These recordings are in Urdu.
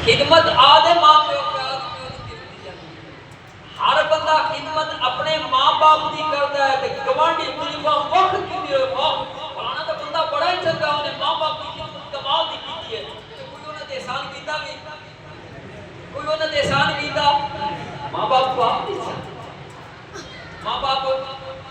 خدمت آدھے ماں پیو ہر بندہ خدمت اپنے ماں باپ دی کرتا ہے تے گوانڈی غریباں وقت کی فلانا تو بندہ بڑا ہی چنگا انہیں ماں باپ کی خدمت کمال دی کی ہے کوئی انہوں نے احسان کیتا بھی کوئی انہوں نے احسان کیتا ماں باپ کو آپ نہیں چاہتے ماں باپ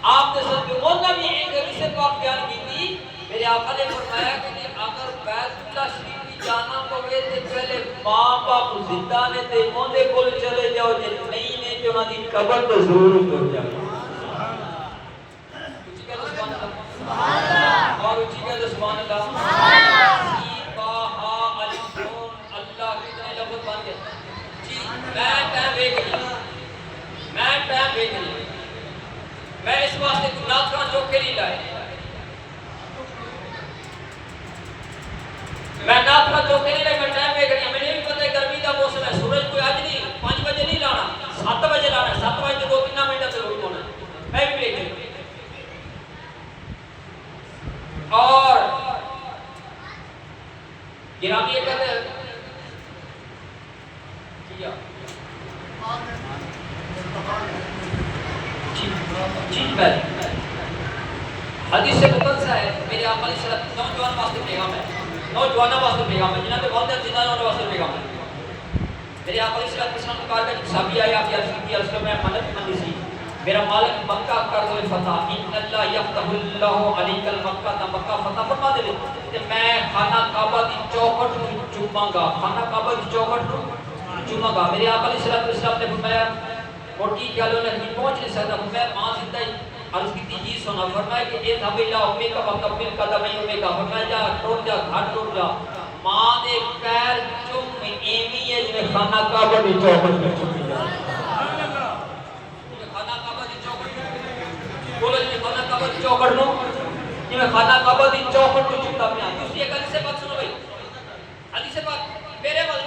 آپ نے سب انہوں نے بھی ایک حدیث پاک بیان کی تھی میرے آقا نے فرمایا کہ اگر بیت اللہ شریف بھی جانا پوے تے پہلے ماں باپ زندہ نے تے اوندے کول چلے جاؤ جے نہیں نے تے انہاں دی قبر تے ضرور اتر جاؤ کچھ کہہ دو سبحان اللہ اور اونچی کہہ دو سبحان اللہ اللہ کتنے لفظ بن گئے جی میں ٹائم دیکھ لیا میں اس واسطے کوئی ناکاں چوکے نہیں لائے میں ناکاں چوکے نہیں لائے میں ٹائم دیکھ لیا میں نے بھی پتہ ہے گرمی کا موسم ہے سورج کوئی آج نہیں 5 بجے نہیں لانا 7 بجے لانا 7 بجے 2-3 منٹ سے روک ہونا میں بھی دیکھ لیا اور گرامی یہ کہتے ہیں کیا چیز پہلے حدیث سے مقدسہ ہے میرے آقا علیہ السلام نوجوان واسطے پیغام ہے نوجوانوں واسطے پیغام ہے جنہاں پہ والدین زندہ ہونے واسطے پیغام ہے میرے آقا علیہ السلام کہا کہ صحابی آیا کہ عرض کی عرض میں منت مندی سی میرا مالک مکہ کر دے فتح ان اللہ یفتح اللہ علیک المکہ تا مکہ فتح فرما دے کہ میں خانہ کعبہ دی چوکھٹ نوں چوماں گا خانہ کعبہ دی چوکھٹ نوں چوماں گا میرے آقا علیہ السلام نے فرمایا اور کی گل انہیں نہیں پہنچ نہیں سکتا میں ماں زندہ ہی عرض کی تھی سنا فرمایا کہ اے تھا بلا امی کا مکبر قدم امی کا فرمایا جا ٹوٹ جا گھر ٹوٹ جا ماں دے پیر چوم ایویں ہے جویں خانہ کعبہ دی چوکھٹ میں چومی جا خانہ کعبہ دی چوکھٹ بولو جی خانہ کعبہ دی چوکھٹ نو جویں خانہ کعبہ دی چوکھٹ نو چومتا پیا دوسری ایک حدیث پاک سنو بھائی حدیث پاک میرے ول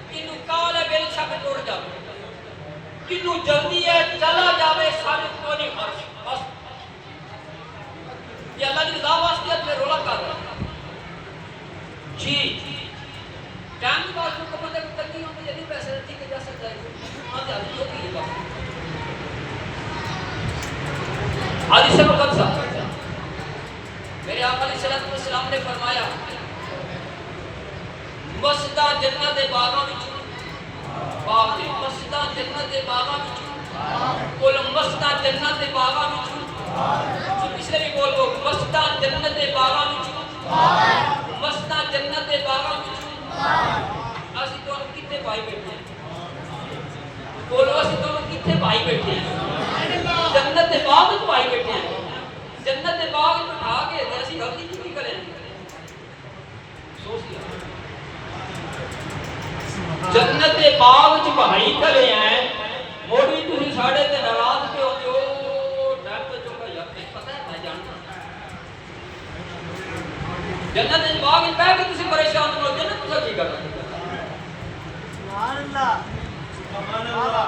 کینو کال ہے بل چھپ ٹوٹ جا کنو جلدی ہے چلا جاوے سارے کو نہیں خرچ بس یہ اللہ کی رضا واسطے اپنے رولا کر رہا جی ٹائم کی بات کو بندے کو تنگی ہوتی ہے نہیں پیسے رہتی کہ جا سکتا ہے آج آدھی ہوتی ہے بات حدیث مقدسہ میرے آقا علیہ السلام نے فرمایا مسجدہ جنت دے باغاں وچ باغ دے مسجدہ جنت دے باغاں وچ کول مسجدہ جنت دے باغاں وچ پچھلے بھی بول کو مسجدہ جنت دے باغاں وچ مسجدہ جنت دے باغاں وچ اسی تو کتے بھائی بیٹھے ہیں بولو اسی تو کتے بھائی بیٹھے ہیں جنت دے باغ وچ بھائی بیٹھے ہیں جنت دے باغ وچ بٹھا کے اسی غلطی کی کریں سوچ لیا جنت دے باغ وچ بھائی کھڑے ہیں موڑی تسی ساڈے تے ناراض پہ ہو جو ڈر تے چوکا یار نہیں پتہ ہے میں جانتا جنت دے باغ وچ بیٹھ کے تسی پریشان ہو جنت تسا کی کرنا سبحان اللہ سبحان اللہ